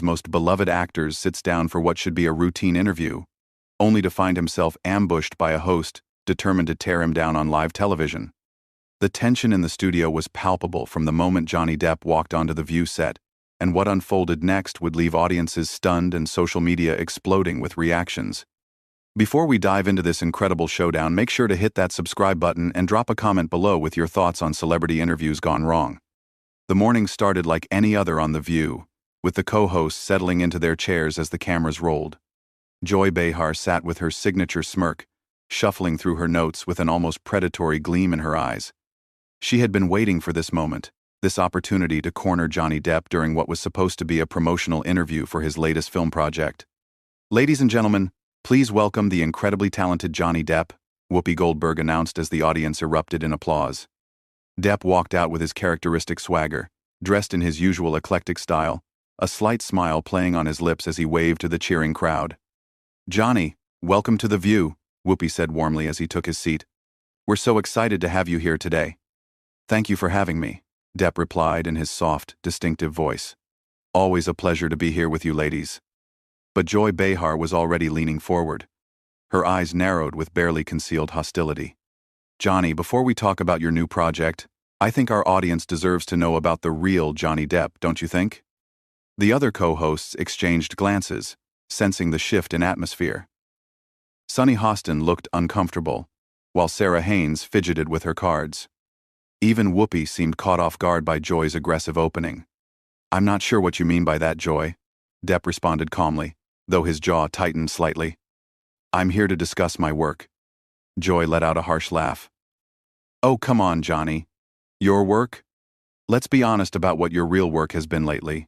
most beloved actors sits down for what should be a routine interview, only to find himself ambushed by a host determined to tear him down on live television. The tension in the studio was palpable from the moment Johnny Depp walked onto the View set, and what unfolded next would leave audiences stunned and social media exploding with reactions. Before we dive into this incredible showdown, make sure to hit that subscribe button and drop a comment below with your thoughts on celebrity interviews gone wrong. The morning started like any other on The View, with the co-hosts settling into their chairs as the cameras rolled. Joy Behar sat with her signature smirk, shuffling through her notes with an almost predatory gleam in her eyes. She had been waiting for this moment, this opportunity to corner Johnny Depp during what was supposed to be a promotional interview for his latest film project. "Ladies and gentlemen, please welcome the incredibly talented Johnny Depp," Whoopi Goldberg announced as the audience erupted in applause. Depp walked out with his characteristic swagger, dressed in his usual eclectic style, a slight smile playing on his lips as he waved to the cheering crowd. "Johnny, welcome to The View," Whoopi said warmly as he took his seat. "We're so excited to have you here today." "Thank you for having me," Depp replied in his soft, distinctive voice. "Always a pleasure to be here with you ladies." But Joy Behar was already leaning forward. Her eyes narrowed with barely concealed hostility. "Johnny, before we talk about your new project, I think our audience deserves to know about the real Johnny Depp, don't you think?" The other co-hosts exchanged glances, sensing the shift in atmosphere. Sunny Hostin looked uncomfortable, while Sarah Haynes fidgeted with her cards. Even Whoopi seemed caught off guard by Joy's aggressive opening. "I'm not sure what you mean by that, Joy," Depp responded calmly, though his jaw tightened slightly. "I'm here to discuss my work." Joy let out a harsh laugh. "Oh, come on, Johnny. Your work? Let's be honest about what your real work has been lately.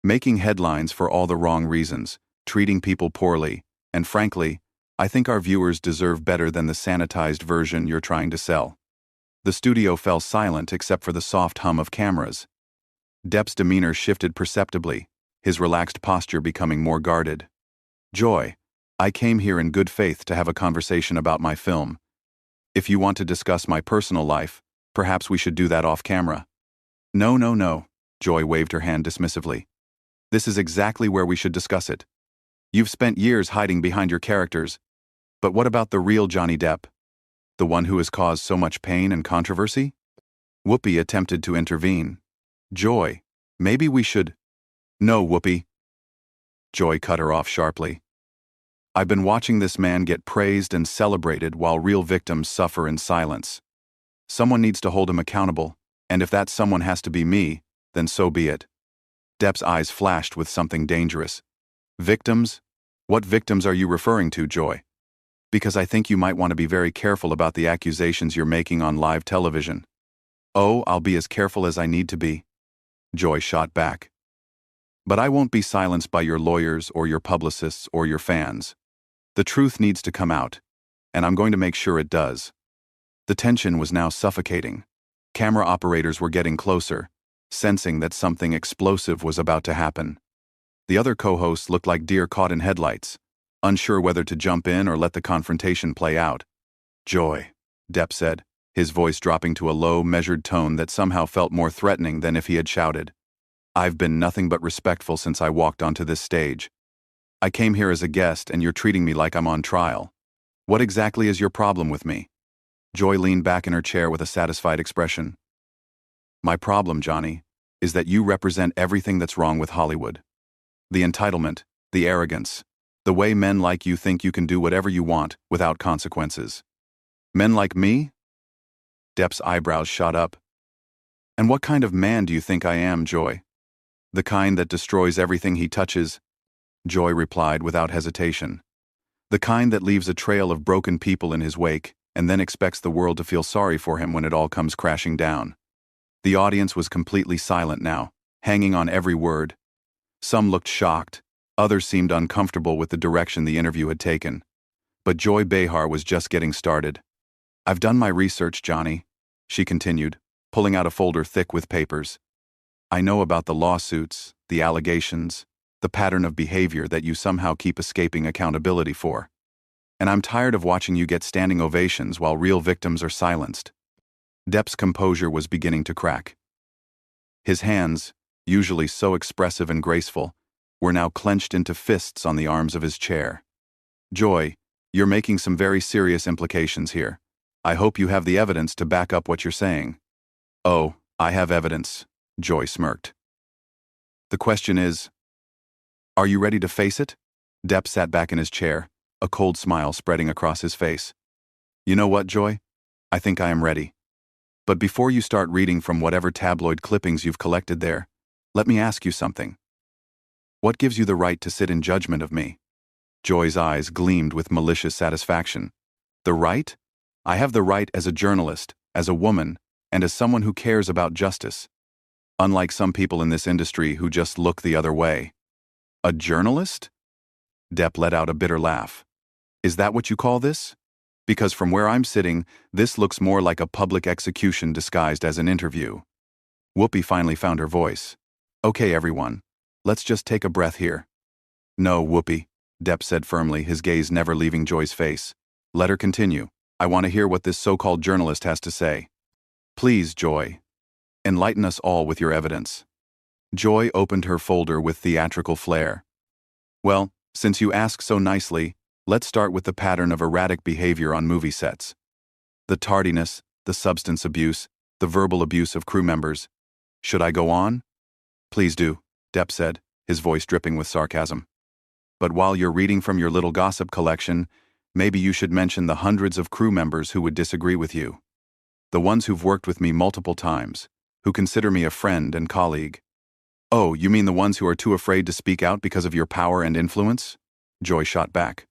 Making headlines for all the wrong reasons, treating people poorly, and frankly, I think our viewers deserve better than the sanitized version you're trying to sell." The studio fell silent except for the soft hum of cameras. Depp's demeanor shifted perceptibly, his relaxed posture becoming more guarded. "Joy, I came here in good faith to have a conversation about my film. If you want to discuss my personal life, perhaps we should do that off camera." "No, no, no," Joy waved her hand dismissively. "This is exactly where we should discuss it. You've spent years hiding behind your characters, but what about the real Johnny Depp? The one who has caused so much pain and controversy?" Whoopi attempted to intervene. "Joy, maybe we should—" "No, Whoopi." Joy cut her off sharply. "I've been watching this man get praised and celebrated while real victims suffer in silence. Someone needs to hold him accountable, and if that someone has to be me, then so be it." Depp's eyes flashed with something dangerous. "Victims? What victims are you referring to, Joy? Because I think you might want to be very careful about the accusations you're making on live television." "Oh, I'll be as careful as I need to be," Joy shot back. "But I won't be silenced by your lawyers or your publicists or your fans. The truth needs to come out, and I'm going to make sure it does." The tension was now suffocating. Camera operators were getting closer, sensing that something explosive was about to happen. The other co-hosts looked like deer caught in headlights, unsure whether to jump in or let the confrontation play out. "Joy," Depp said, his voice dropping to a low, measured tone that somehow felt more threatening than if he had shouted. "I've been nothing but respectful since I walked onto this stage. I came here as a guest and you're treating me like I'm on trial. What exactly is your problem with me?" Joy leaned back in her chair with a satisfied expression. "My problem, Johnny, is that you represent everything that's wrong with Hollywood. The entitlement, the arrogance, the way men like you think you can do whatever you want without consequences." "Men like me?" Depp's eyebrows shot up. "And what kind of man do you think I am, Joy?" "The kind that destroys everything he touches," Joy replied without hesitation. "The kind that leaves a trail of broken people in his wake and then expects the world to feel sorry for him when it all comes crashing down." The audience was completely silent now, hanging on every word. Some looked shocked, others seemed uncomfortable with the direction the interview had taken. But Joy Behar was just getting started. "I've done my research, Johnny," she continued, pulling out a folder thick with papers. "I know about the lawsuits, the allegations, the pattern of behavior that you somehow keep escaping accountability for. And I'm tired of watching you get standing ovations while real victims are silenced." Depp's composure was beginning to crack. His hands, usually so expressive and graceful, were now clenched into fists on the arms of his chair. Joy, you're making some very serious implications here. I hope you have the evidence to back up what you're saying. Oh, I have evidence, Joy smirked. The question is, are you ready to face it? Depp sat back in his chair, a cold smile spreading across his face. You know what, Joy? I think I am ready. But before you start reading from whatever tabloid clippings you've collected there, let me ask you something. What gives you the right to sit in judgment of me? Joy's eyes gleamed with malicious satisfaction. The right? I have the right as a journalist, as a woman, and as someone who cares about justice. Unlike some people in this industry who just look the other way. A journalist? Depp let out a bitter laugh. Is that what you call this? Because from where I'm sitting, this looks more like a public execution disguised as an interview. Whoopi finally found her voice. Okay, everyone. Let's just take a breath here. No, Whoopi, Depp said firmly, his gaze never leaving Joy's face. Let her continue. I want to hear what this so-called journalist has to say. Please, Joy. Enlighten us all with your evidence. Joy opened her folder with theatrical flair. Well, since you ask so nicely, let's start with the pattern of erratic behavior on movie sets. The tardiness, the substance abuse, the verbal abuse of crew members. Should I go on? Please do, Depp said, his voice dripping with sarcasm. But while you're reading from your little gossip collection, maybe you should mention the hundreds of crew members who would disagree with you. The ones who've worked with me multiple times, who consider me a friend and colleague. Oh, you mean the ones who are too afraid to speak out because of your power and influence? Joy shot back.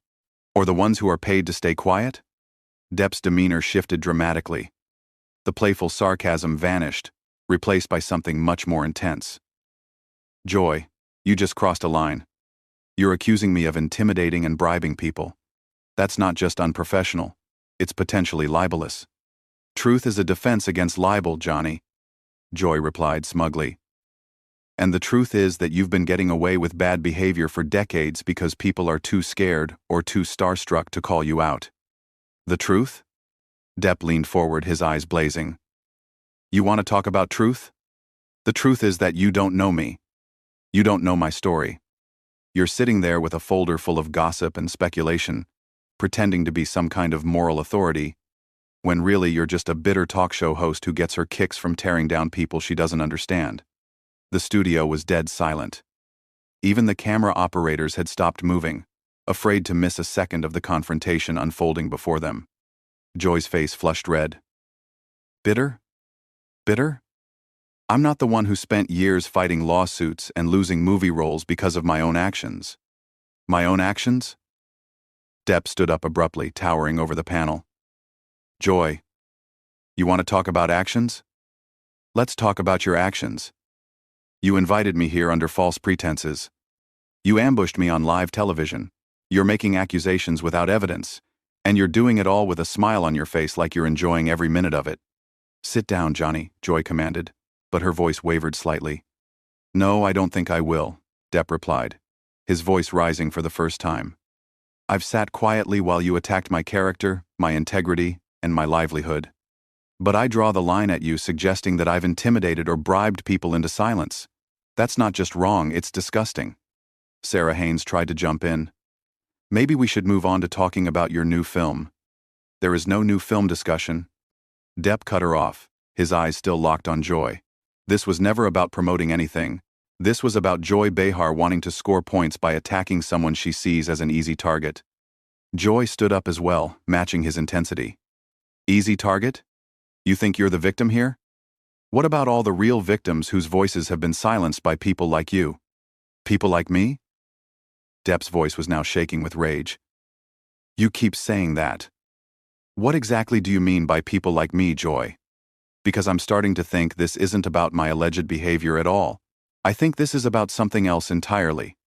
Or the ones who are paid to stay quiet? Depp's demeanor shifted dramatically. The playful sarcasm vanished, replaced by something much more intense. Joy, you just crossed a line. You're accusing me of intimidating and bribing people. That's not just unprofessional, it's potentially libelous. Truth is a defense against libel, Johnny, Joy replied smugly. And the truth is that you've been getting away with bad behavior for decades because people are too scared or too starstruck to call you out. The truth? Depp leaned forward, his eyes blazing. You want to talk about truth? The truth is that you don't know me. You don't know my story. You're sitting there with a folder full of gossip and speculation, pretending to be some kind of moral authority, when really you're just a bitter talk show host who gets her kicks from tearing down people she doesn't understand. The studio was dead silent. Even the camera operators had stopped moving, afraid to miss a second of the confrontation unfolding before them. Joy's face flushed red. Bitter? Bitter? I'm not the one who spent years fighting lawsuits and losing movie roles because of my own actions. My own actions? Depp stood up abruptly, towering over the panel. Joy, you want to talk about actions? Let's talk about your actions. You invited me here under false pretenses. You ambushed me on live television. You're making accusations without evidence, and you're doing it all with a smile on your face like you're enjoying every minute of it. Sit down, Johnny, Joy commanded, but her voice wavered slightly. No, I don't think I will, Depp replied, his voice rising for the first time. I've sat quietly while you attacked my character, my integrity, and my livelihood. But I draw the line at you suggesting that I've intimidated or bribed people into silence. That's not just wrong, it's disgusting. Sarah Haynes tried to jump in. Maybe we should move on to talking about your new film. There is no new film discussion. Depp cut her off, his eyes still locked on Joy. This was never about promoting anything. This was about Joy Behar wanting to score points by attacking someone she sees as an easy target. Joy stood up as well, matching his intensity. Easy target? You think you're the victim here? What about all the real victims whose voices have been silenced by people like you? People like me? Depp's voice was now shaking with rage. You keep saying that. What exactly do you mean by people like me, Joy? Because I'm starting to think this isn't about my alleged behavior at all. I think this is about something else entirely.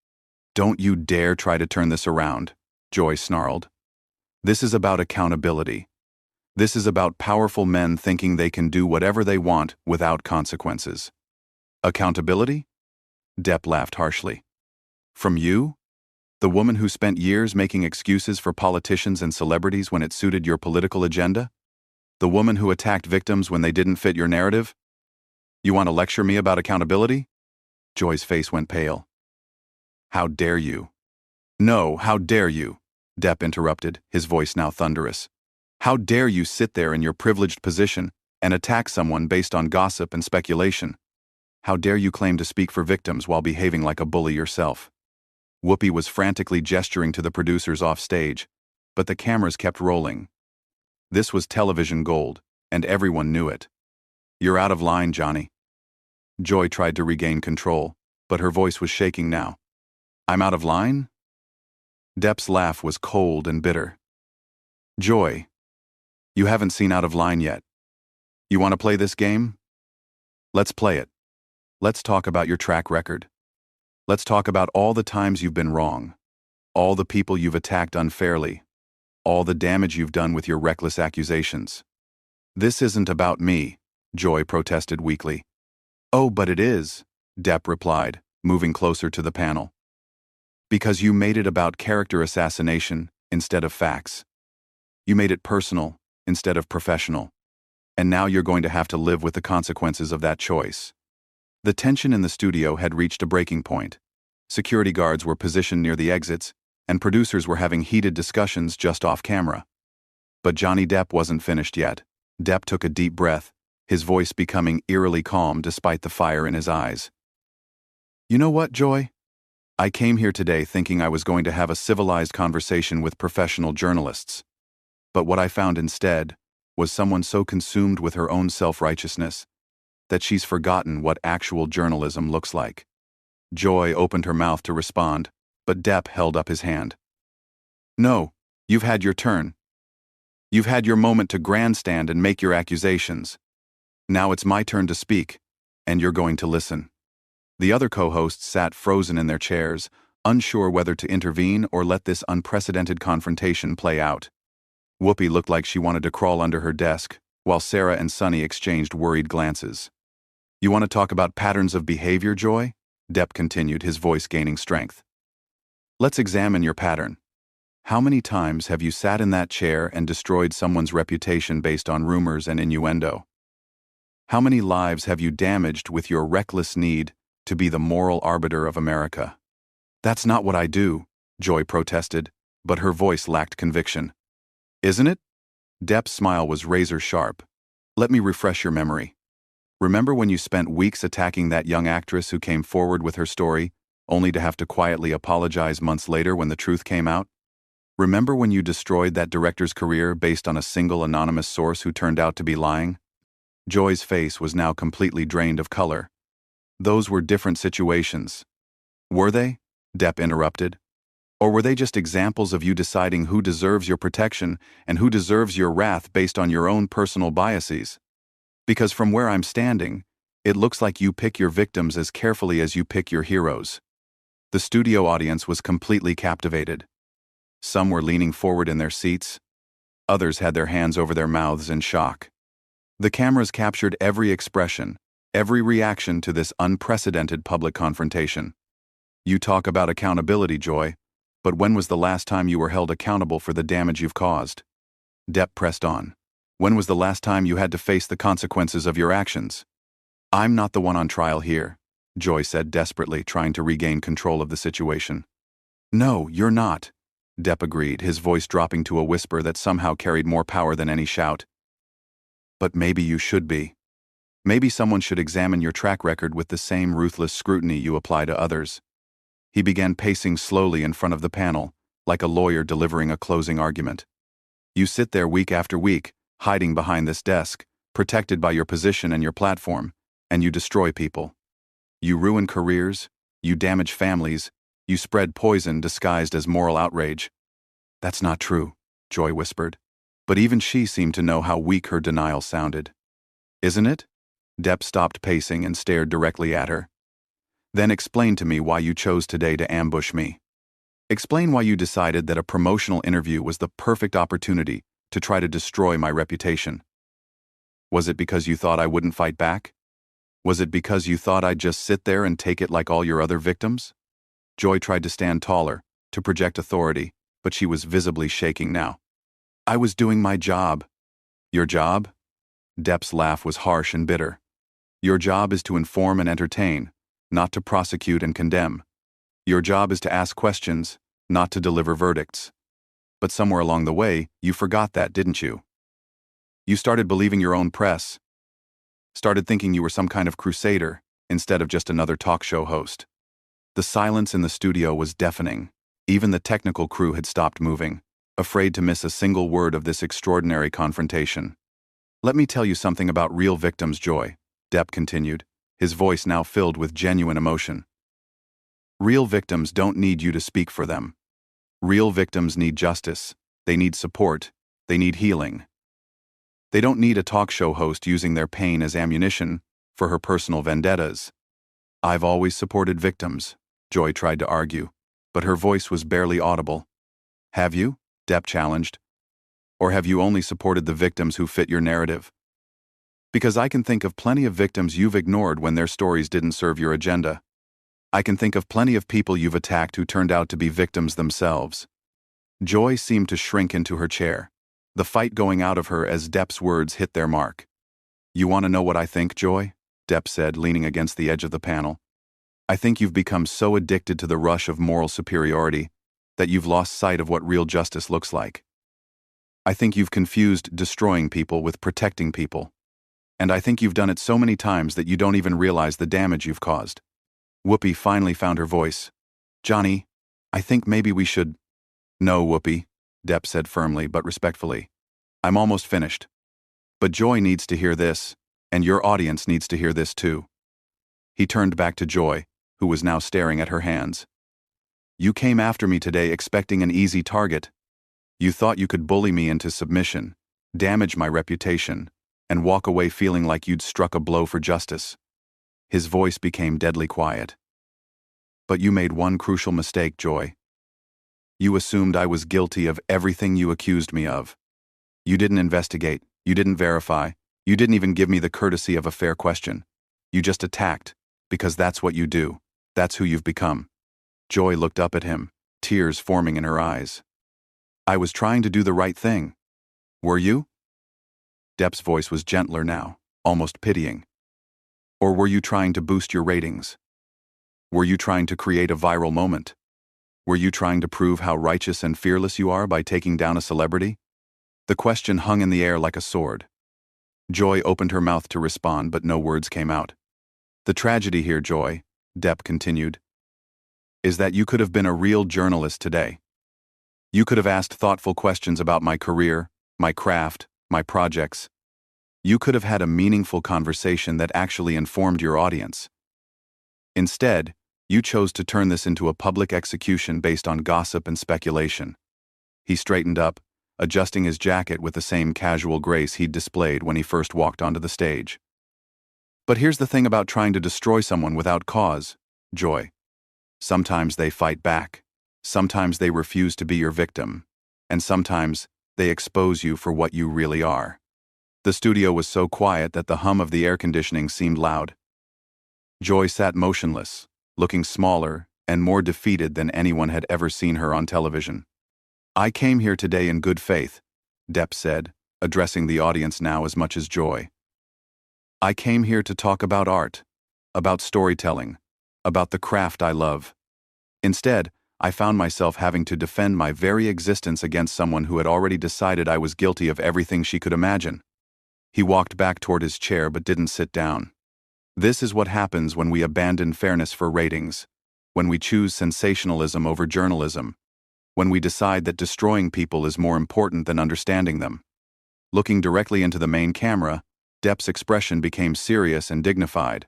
Don't you dare try to turn this around, Joy snarled. This is about accountability. This is about powerful men thinking they can do whatever they want without consequences. Accountability? Depp laughed harshly. From you? The woman who spent years making excuses for politicians and celebrities when it suited your political agenda? The woman who attacked victims when they didn't fit your narrative? You want to lecture me about accountability? Joy's face went pale. How dare you? No, how dare you? Depp interrupted, his voice now thunderous. How dare you sit there in your privileged position and attack someone based on gossip and speculation? How dare you claim to speak for victims while behaving like a bully yourself? Whoopi was frantically gesturing to the producers off stage, but the cameras kept rolling. This was television gold, and everyone knew it. You're out of line, Johnny. Joy tried to regain control, but her voice was shaking now. I'm out of line? Depp's laugh was cold and bitter. Joy, you haven't seen Out of Line yet. You want to play this game? Let's play it. Let's talk about your track record. Let's talk about all the times you've been wrong, all the people you've attacked unfairly, all the damage you've done with your reckless accusations. This isn't about me, Joy protested weakly. Oh, but it is, Depp replied, moving closer to the panel. Because you made it about character assassination instead of facts. You made it personal instead of professional. And now you're going to have to live with the consequences of that choice. The tension in the studio had reached a breaking point. Security guards were positioned near the exits, and producers were having heated discussions just off camera. But Johnny Depp wasn't finished yet. Depp took a deep breath, his voice becoming eerily calm despite the fire in his eyes. You know what, Joy? I came here today thinking I was going to have a civilized conversation with professional journalists. But what I found instead was someone so consumed with her own self-righteousness that she's forgotten what actual journalism looks like. Joy opened her mouth to respond, but Depp held up his hand. No, you've had your turn. You've had your moment to grandstand and make your accusations. Now it's my turn to speak, and you're going to listen. The other co-hosts sat frozen in their chairs, unsure whether to intervene or let this unprecedented confrontation play out. Whoopi looked like she wanted to crawl under her desk, while Sarah and Sunny exchanged worried glances. You want to talk about patterns of behavior, Joy? Depp continued, his voice gaining strength. Let's examine your pattern. How many times have you sat in that chair and destroyed someone's reputation based on rumors and innuendo? How many lives have you damaged with your reckless need to be the moral arbiter of America? That's not what I do, Joy protested, but her voice lacked conviction. Isn't it? Depp's smile was razor-sharp. Let me refresh your memory. Remember when you spent weeks attacking that young actress who came forward with her story, only to have to quietly apologize months later when the truth came out? Remember when you destroyed that director's career based on a single anonymous source who turned out to be lying? Joy's face was now completely drained of color. Those were different situations. Were they? Depp interrupted. Or were they just examples of you deciding who deserves your protection and who deserves your wrath based on your own personal biases? Because from where I'm standing, it looks like you pick your victims as carefully as you pick your heroes. The studio audience was completely captivated. Some were leaning forward in their seats. Others had their hands over their mouths in shock. The cameras captured every expression, every reaction to this unprecedented public confrontation. You talk about accountability, Joy, but when was the last time you were held accountable for the damage you've caused? Depp pressed on. When was the last time you had to face the consequences of your actions? I'm not the one on trial here, Joy said desperately, trying to regain control of the situation. No, you're not, Depp agreed, his voice dropping to a whisper that somehow carried more power than any shout. But maybe you should be. Maybe someone should examine your track record with the same ruthless scrutiny you apply to others. He began pacing slowly in front of the panel, like a lawyer delivering a closing argument. You sit there week after week, hiding behind this desk, protected by your position and your platform, and you destroy people. You ruin careers, you damage families, you spread poison disguised as moral outrage. That's not true, Joy whispered. But even she seemed to know how weak her denial sounded. Isn't it? Depp stopped pacing and stared directly at her. Then explain to me why you chose today to ambush me. Explain why you decided that a promotional interview was the perfect opportunity to try to destroy my reputation. Was it because you thought I wouldn't fight back? Was it because you thought I'd just sit there and take it like all your other victims? Joy tried to stand taller, to project authority, but she was visibly shaking now. I was doing my job. Your job? Depp's laugh was harsh and bitter. Your job is to inform and entertain, not to prosecute and condemn. Your job is to ask questions, not to deliver verdicts. But somewhere along the way, you forgot that, didn't you? You started believing your own press, started thinking you were some kind of crusader instead of just another talk show host. The silence in the studio was deafening. Even the technical crew had stopped moving, afraid to miss a single word of this extraordinary confrontation. Let me tell you something about real victims, Joy, Depp continued, his voice now filled with genuine emotion. Real victims don't need you to speak for them. Real victims need justice. They need support. They need healing. They don't need a talk show host using their pain as ammunition for her personal vendettas. I've always supported victims, Joy tried to argue, but her voice was barely audible. Have you? Depp challenged. Or have you only supported the victims who fit your narrative? Because I can think of plenty of victims you've ignored when their stories didn't serve your agenda. I can think of plenty of people you've attacked who turned out to be victims themselves. Joy seemed to shrink into her chair, the fight going out of her as Depp's words hit their mark. You want to know what I think, Joy? Depp said, leaning against the edge of the panel. I think you've become so addicted to the rush of moral superiority that you've lost sight of what real justice looks like. I think you've confused destroying people with protecting people. And I think you've done it so many times that you don't even realize the damage you've caused. Whoopi finally found her voice. Johnny, I think maybe we should... No, Whoopi, Depp said firmly but respectfully. I'm almost finished. But Joy needs to hear this, and your audience needs to hear this too. He turned back to Joy, who was now staring at her hands. You came after me today expecting an easy target. You thought you could bully me into submission, damage my reputation, and walk away feeling like you'd struck a blow for justice. His voice became deadly quiet. But you made one crucial mistake, Joy. You assumed I was guilty of everything you accused me of. You didn't investigate, you didn't verify, you didn't even give me the courtesy of a fair question. You just attacked, because that's what you do. That's who you've become. Joy looked up at him, tears forming in her eyes. I was trying to do the right thing. Were you? Depp's voice was gentler now, almost pitying. Or were you trying to boost your ratings? Were you trying to create a viral moment? Were you trying to prove how righteous and fearless you are by taking down a celebrity? The question hung in the air like a sword. Joy opened her mouth to respond, but no words came out. The tragedy here, Joy, Depp continued, is that you could have been a real journalist today. You could have asked thoughtful questions about my career, my craft, my projects. You could have had a meaningful conversation that actually informed your audience. Instead, you chose to turn this into a public execution based on gossip and speculation. He straightened up, adjusting his jacket with the same casual grace he'd displayed when he first walked onto the stage. But here's the thing about trying to destroy someone without cause, Joy. Sometimes they fight back. Sometimes they refuse to be your victim. And sometimes they expose you for what you really are. The studio was so quiet that the hum of the air conditioning seemed loud. Joy sat motionless, looking smaller and more defeated than anyone had ever seen her on television. I came here today in good faith, Depp said, addressing the audience now as much as Joy. I came here to talk about art, about storytelling, about the craft I love. Instead, I found myself having to defend my very existence against someone who had already decided I was guilty of everything she could imagine. He walked back toward his chair but didn't sit down. This is what happens when we abandon fairness for ratings, when we choose sensationalism over journalism, when we decide that destroying people is more important than understanding them. Looking directly into the main camera, Depp's expression became serious and dignified.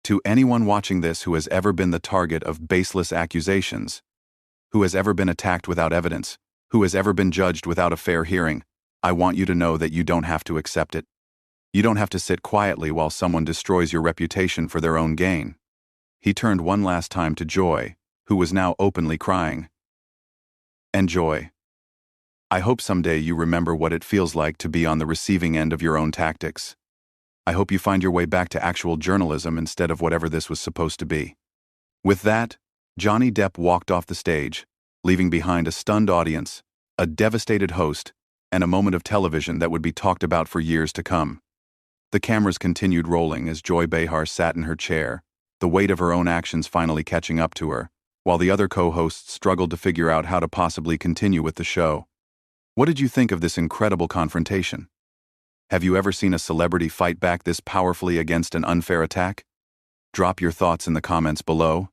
To anyone watching this who has ever been the target of baseless accusations, who has ever been attacked without evidence, who has ever been judged without a fair hearing, I want you to know that you don't have to accept it. You don't have to sit quietly while someone destroys your reputation for their own gain. He turned one last time to Joy, who was now openly crying. And Joy, I hope someday you remember what it feels like to be on the receiving end of your own tactics. I hope you find your way back to actual journalism instead of whatever this was supposed to be. With that, Johnny Depp walked off the stage, leaving behind a stunned audience, a devastated host, and a moment of television that would be talked about for years to come. The cameras continued rolling as Joy Behar sat in her chair, the weight of her own actions finally catching up to her, while the other co-hosts struggled to figure out how to possibly continue with the show. What did you think of this incredible confrontation? Have you ever seen a celebrity fight back this powerfully against an unfair attack? Drop your thoughts in the comments below.